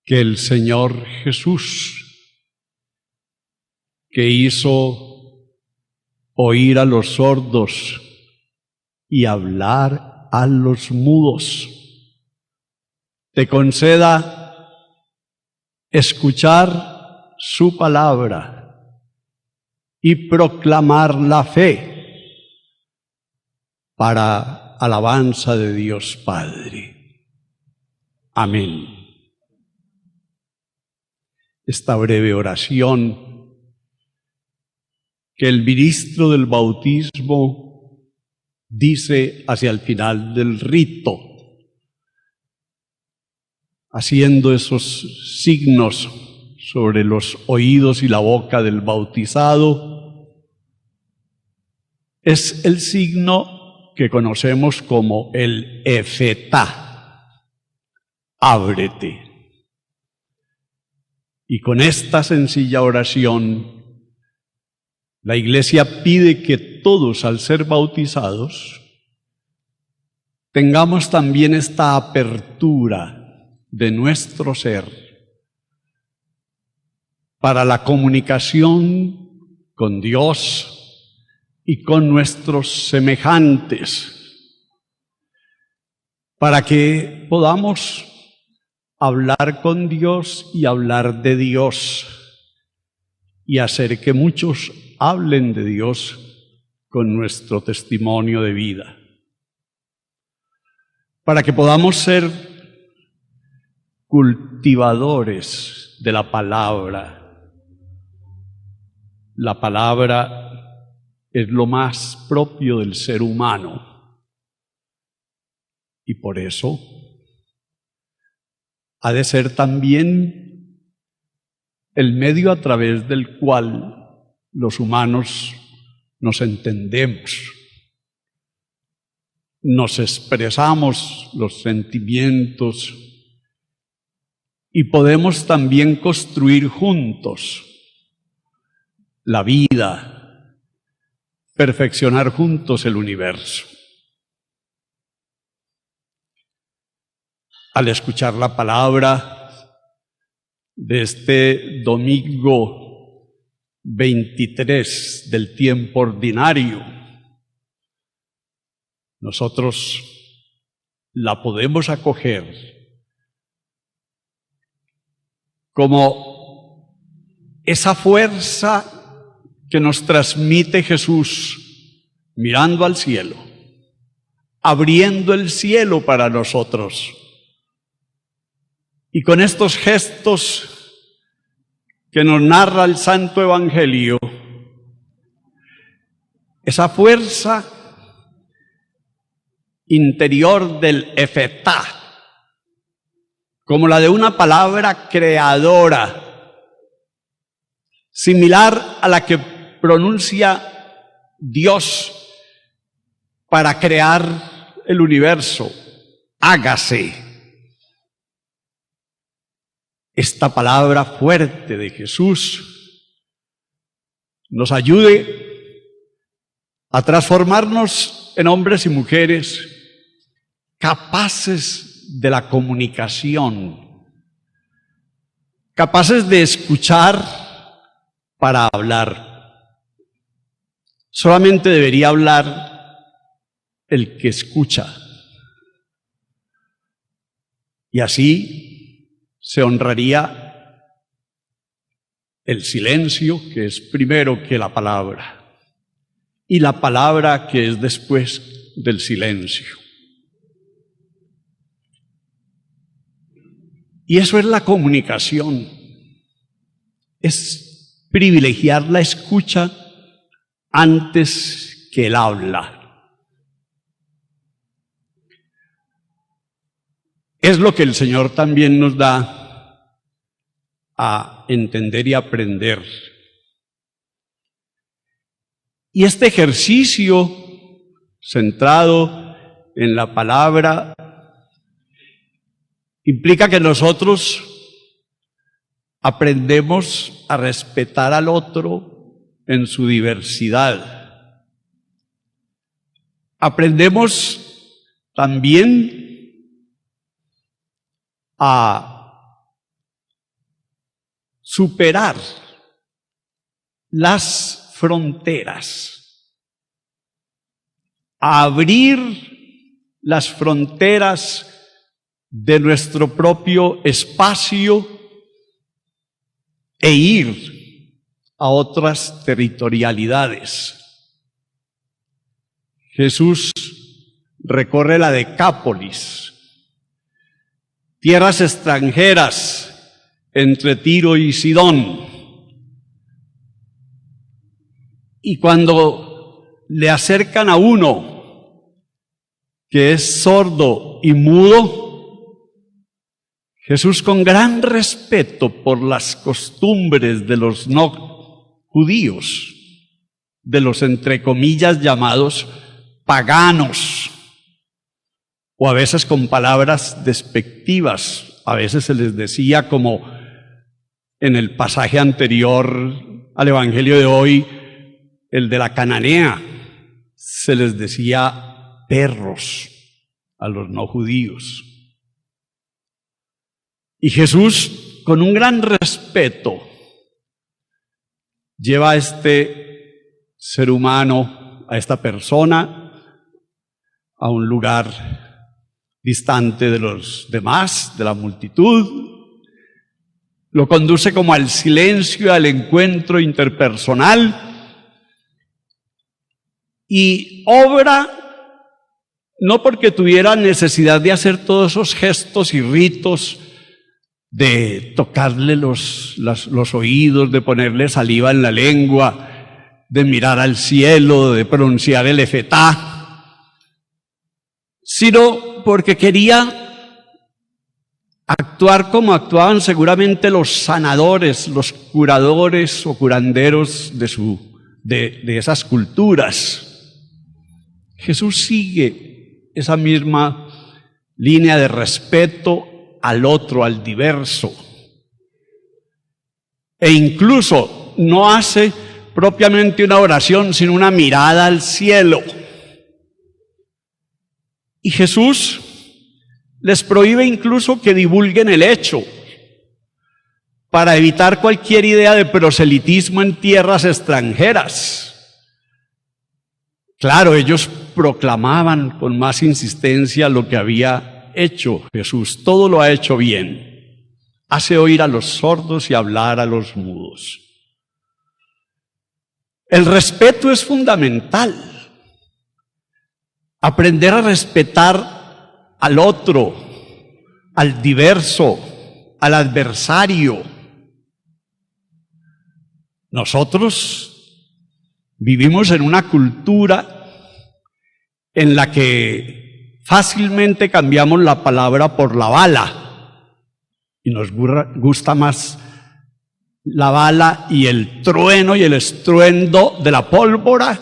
que el Señor Jesús, que hizo oír a los sordos y hablar a los mudos, te conceda escuchar su palabra y proclamar la fe para alabanza de Dios Padre. Amén. Esta breve oración que el ministro del bautismo dice hacia el final del rito, haciendo esos signos sobre los oídos y la boca del bautizado, es el signo que conocemos como el efetá, ábrete. Y con esta sencilla oración, la Iglesia pide que todos, al ser bautizados, tengamos también esta apertura de nuestro ser para la comunicación con Dios y con nuestros semejantes, para que podamos hablar con Dios y hablar de Dios y hacer que muchos hablen de Dios con nuestro testimonio de vida, para que podamos ser cultivadores de la palabra. La palabra es lo más propio del ser humano y por eso ha de ser también el medio a través del cual los humanos nos entendemos, nos expresamos los sentimientos y podemos también construir juntos la vida, perfeccionar juntos el universo. Al escuchar la palabra de este domingo 23 del tiempo ordinario, nosotros la podemos acoger como esa fuerza que nos transmite Jesús mirando al cielo, abriendo el cielo para nosotros. Y con estos gestos que nos narra el Santo Evangelio, esa fuerza interior del efetá, como la de una palabra creadora, similar a la que pronuncia Dios para crear el universo, hágase. Esta palabra fuerte de Jesús nos ayude a transformarnos en hombres y mujeres capaces de la comunicación, capaces de escuchar para hablar. Solamente debería hablar el que escucha. Y así se honraría el silencio, que es primero que la palabra, y la palabra que es después del silencio. Y eso es la comunicación, es privilegiar la escucha antes que el habla. Es lo que el Señor también nos da a entender y aprender. Y este ejercicio centrado en la palabra implica que nosotros aprendemos a respetar al otro en su diversidad. Aprendemos también a superar las fronteras, abrir las fronteras de nuestro propio espacio e ir a otras territorialidades. Jesús recorre la Decápolis, tierras extranjeras entre Tiro y Sidón. Y cuando le acercan a uno que es sordo y mudo, Jesús, con gran respeto por las costumbres de los no judíos, de los entre comillas llamados paganos, o a veces con palabras despectivas, a veces se les decía, como en el pasaje anterior al Evangelio de hoy, el de la Cananea, se les decía perros a los no judíos. Y Jesús, con un gran respeto, lleva a este ser humano, a esta persona, a un lugar distante de los demás, de la multitud. Lo conduce como al silencio, al encuentro interpersonal, y obra no porque tuviera necesidad de hacer todos esos gestos y ritos, de tocarle los oídos, de ponerle saliva en la lengua, de mirar al cielo, de pronunciar el efetá, sino porque quería actuar como actuaban seguramente los sanadores, los curadores o curanderos de esas culturas. Jesús sigue esa misma línea de respeto al otro, al diverso. E incluso no hace propiamente una oración, sino una mirada al cielo. Y Jesús les prohíbe incluso que divulguen el hecho, para evitar cualquier idea de proselitismo en tierras extranjeras. Claro, ellos proclamaban con más insistencia lo que había hecho Jesús. Todo lo ha hecho bien. Hace oír a los sordos y hablar a los mudos. El respeto es fundamental. Aprender a respetar al otro, al diverso, al adversario. Nosotros vivimos en una cultura en la que fácilmente cambiamos la palabra por la bala, y nos gusta más la bala y el trueno y el estruendo de la pólvora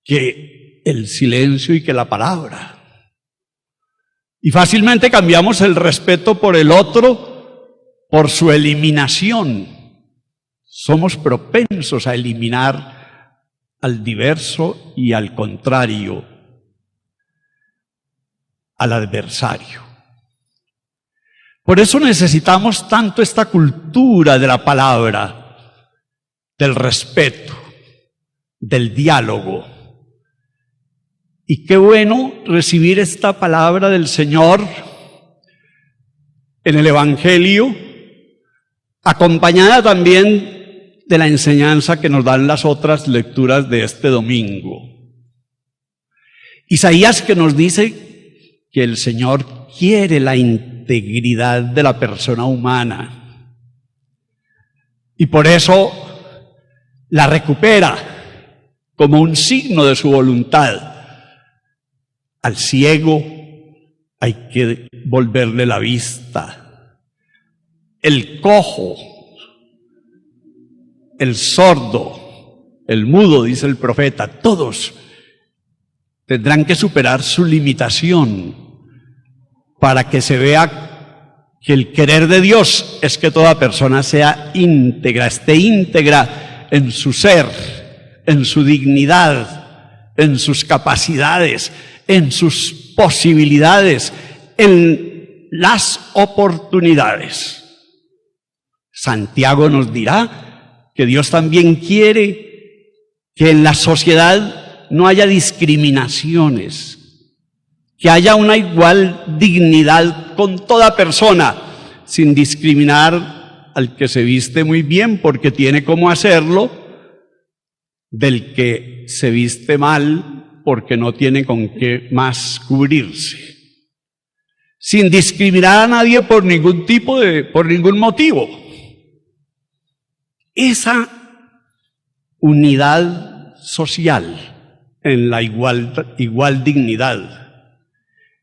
que el silencio y que la palabra. Y fácilmente cambiamos el respeto por el otro por su eliminación. Somos propensos a eliminar al diverso y al contrario, al adversario. Por eso necesitamos tanto esta cultura de la palabra, del respeto, del diálogo. Y qué bueno recibir esta palabra del Señor en el Evangelio, acompañada también de la enseñanza que nos dan las otras lecturas de este domingo. Isaías, que nos dice que el Señor quiere la integridad de la persona humana y por eso la recupera como un signo de su voluntad. Al ciego hay que volverle la vista, el cojo, el sordo, el mudo, dice el profeta, todos tendrán que superar su limitación para que se vea que el querer de Dios es que toda persona sea íntegra, esté íntegra en su ser, en su dignidad, en sus capacidades, en sus posibilidades, en las oportunidades. Santiago nos dirá que Dios también quiere que en la sociedad no haya discriminaciones, que haya una igual dignidad con toda persona, sin discriminar al que se viste muy bien porque tiene cómo hacerlo, del que se viste mal porque no tiene con qué más cubrirse. Sin discriminar a nadie por ningún motivo. Esa unidad social en la igual dignidad,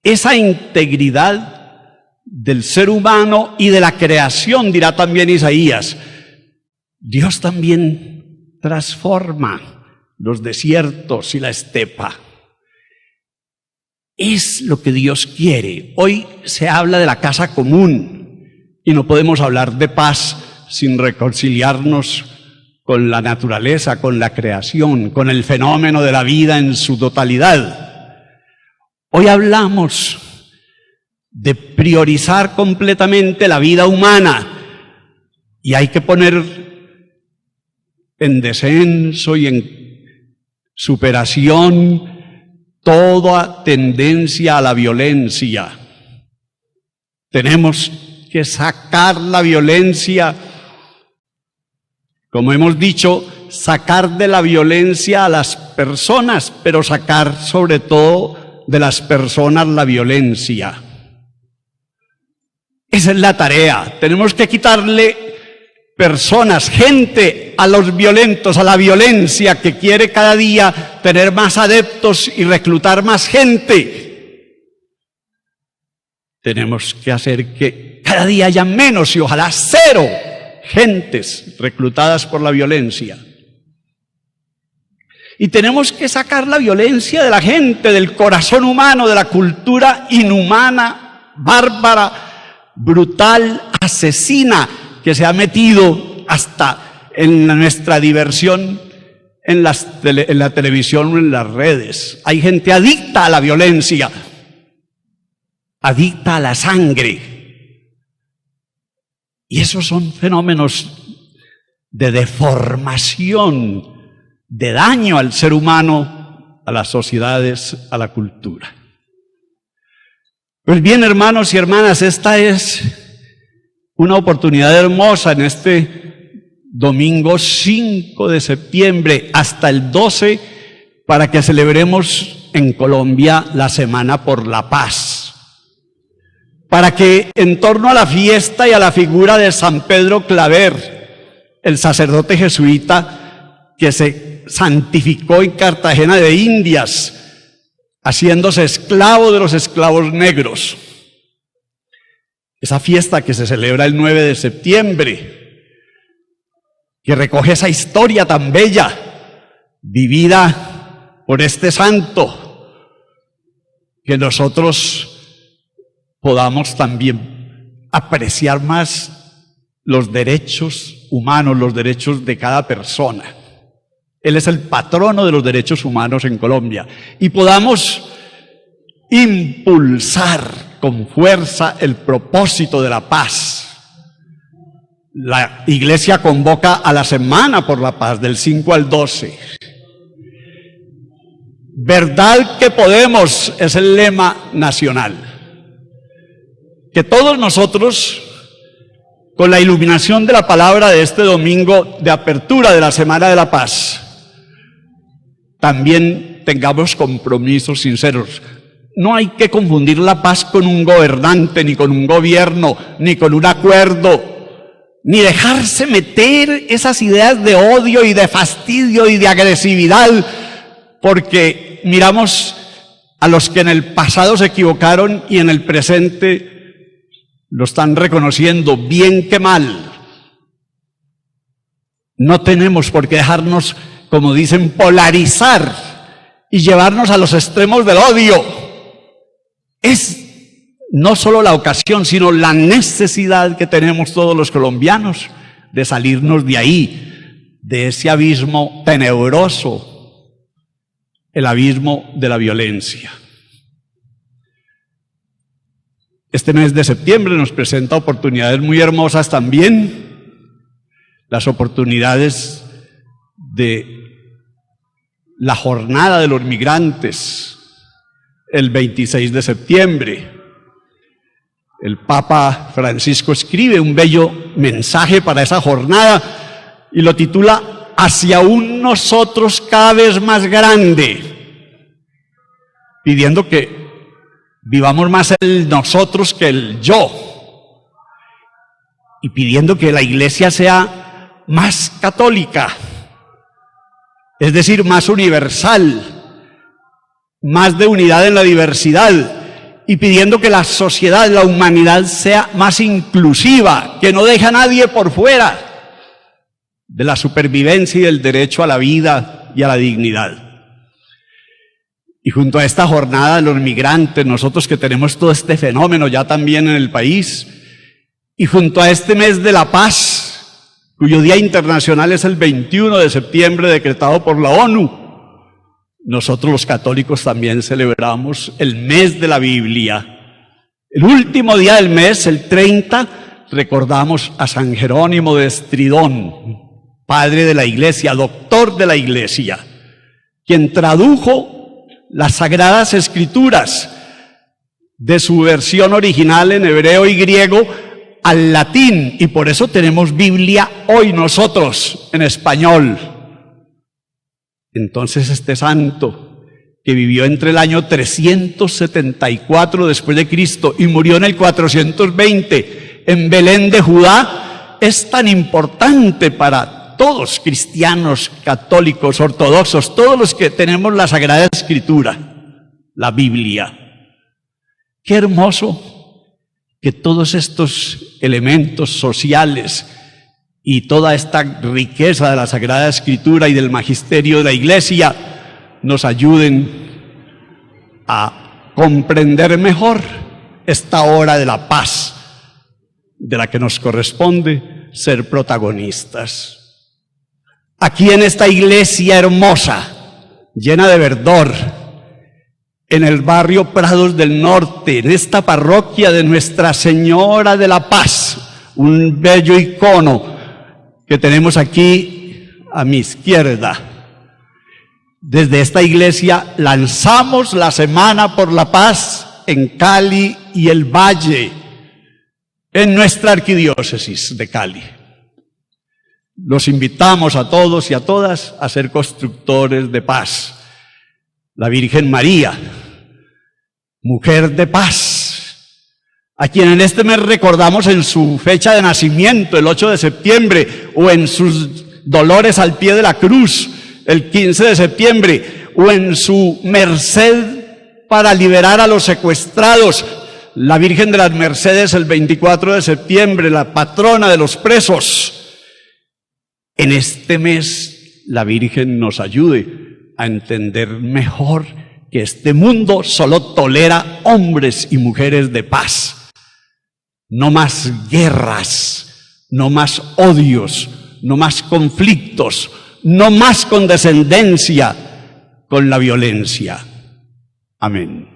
esa integridad del ser humano y de la creación, dirá también Isaías. Dios también transforma los desiertos y la estepa. Es lo que Dios quiere. Hoy se habla de la casa común y no podemos hablar de paz sin reconciliarnos con la naturaleza, con la creación, con el fenómeno de la vida en su totalidad. Hoy hablamos de priorizar completamente la vida humana y hay que poner en descenso y en superación toda tendencia a la violencia. Tenemos que sacar la violencia, como hemos dicho, sacar de la violencia a las personas, pero sacar sobre todo de las personas la violencia. Esa es la tarea. Tenemos que quitarle personas, gente a los violentos, a la violencia que quiere cada día tener más adeptos y reclutar más gente. Tenemos que hacer que cada día haya menos y ojalá cero gentes reclutadas por la violencia. Y tenemos que sacar la violencia de la gente, del corazón humano, de la cultura inhumana, bárbara, brutal, asesina, que se ha metido hasta en nuestra diversión, en la televisión o en las redes. Hay gente adicta a la violencia, adicta a la sangre. Y esos son fenómenos de deformación, de daño al ser humano, a las sociedades, a la cultura. Pues bien, hermanos y hermanas, esta es una oportunidad hermosa en este domingo 5 de septiembre hasta el 12 para que celebremos en Colombia la Semana por la Paz. Para que en torno a la fiesta y a la figura de San Pedro Claver, el sacerdote jesuita que se santificó en Cartagena de Indias, haciéndose esclavo de los esclavos negros. Esa fiesta que se celebra el 9 de septiembre, que recoge esa historia tan bella, vivida por este santo, que nosotros podamos también apreciar más los derechos humanos, los derechos de cada persona. Él es el patrono de los derechos humanos en Colombia y podamos impulsar con fuerza el propósito de la paz. La Iglesia convoca a la Semana por la Paz del 5 al 12. Verdad que podemos es el lema nacional. Que todos nosotros, con la iluminación de la palabra de este domingo de apertura de la Semana de la Paz, también tengamos compromisos sinceros. No hay que confundir la paz con un gobernante, ni con un gobierno, ni con un acuerdo, ni dejarse meter esas ideas de odio y de fastidio y de agresividad, porque miramos a los que en el pasado se equivocaron y en el presente lo están reconociendo, bien que mal. No tenemos por qué dejarnos, como dicen, polarizar y llevarnos a los extremos del odio. Es no solo la ocasión, sino la necesidad que tenemos todos los colombianos de salirnos de ahí, de ese abismo tenebroso, el abismo de la violencia. Este mes de septiembre nos presenta oportunidades muy hermosas también las oportunidades de la jornada de los migrantes, el 26 de septiembre. El Papa Francisco escribe un bello mensaje para esa jornada y lo titula Hacia un nosotros cada vez más grande, pidiendo que vivamos más el nosotros que el yo, y pidiendo que la Iglesia sea más católica, es decir, más universal, más de unidad en la diversidad, y pidiendo que la sociedad, la humanidad sea más inclusiva, que no deje a nadie por fuera de la supervivencia y del derecho a la vida y a la dignidad. Y junto a esta jornada de los migrantes, nosotros que tenemos todo este fenómeno ya también en el país, y junto a este mes de la paz, cuyo Día Internacional es el 21 de septiembre decretado por la ONU, nosotros los católicos también celebramos el mes de la Biblia. El último día del mes, el 30, recordamos a San Jerónimo de Estridón, padre de la Iglesia, doctor de la Iglesia, quien tradujo las Sagradas Escrituras de su versión original en hebreo y griego al latín, y por eso tenemos Biblia hoy nosotros en español. Entonces este santo, que vivió entre el año 374 después de Cristo y murió en el 420 en Belén de Judá, es tan importante para todos, cristianos, católicos, ortodoxos, todos los que tenemos la Sagrada Escritura, la Biblia. Qué hermoso que todos estos elementos sociales y toda esta riqueza de la Sagrada Escritura y del magisterio de la Iglesia nos ayuden a comprender mejor esta hora de la paz, de la que nos corresponde ser protagonistas. Aquí en esta iglesia hermosa, llena de verdor, en el barrio Prados del Norte, en esta parroquia de Nuestra Señora de la Paz, un bello icono que tenemos aquí a mi izquierda. Desde esta iglesia lanzamos la Semana por la Paz en Cali y el Valle, en nuestra arquidiócesis de Cali. Los invitamos a todos y a todas a ser constructores de paz. La Virgen María, mujer de paz, a quien en este mes recordamos en su fecha de nacimiento, el 8 de septiembre, o en sus dolores al pie de la cruz, el 15 de septiembre, o en su merced para liberar a los secuestrados, la Virgen de las Mercedes, el 24 de septiembre, la patrona de los presos. En este mes, la Virgen nos ayude a entender mejor que este mundo solo tolera hombres y mujeres de paz. No más guerras, no más odios, no más conflictos, no más condescendencia con la violencia. Amén.